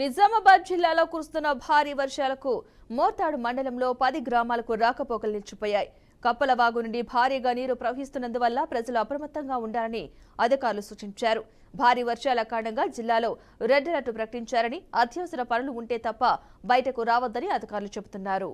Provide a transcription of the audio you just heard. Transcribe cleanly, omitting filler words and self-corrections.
నిజామాబాద్ జిల్లాలో కురుస్తున్న భారీ వర్షాలకు మోర్తాడు మండలంలో 10 గ్రామాలకు రాకపోకలు నిలిచిపోయాయి. కప్పల వాగు నుండి భారీగా నీరు ప్రవహిస్తున్నందువల్ల ప్రజలు అప్రమత్తంగా ఉండాలని అధికారులు సూచించారు. భారీ వర్షాల కారణంగా జిల్లాలో రెడ్ అలర్ట్ ప్రకటించారని, అత్యవసర పనులు ఉంటే తప్ప బయటకు రావద్దని అధికారులు చెబుతున్నారు.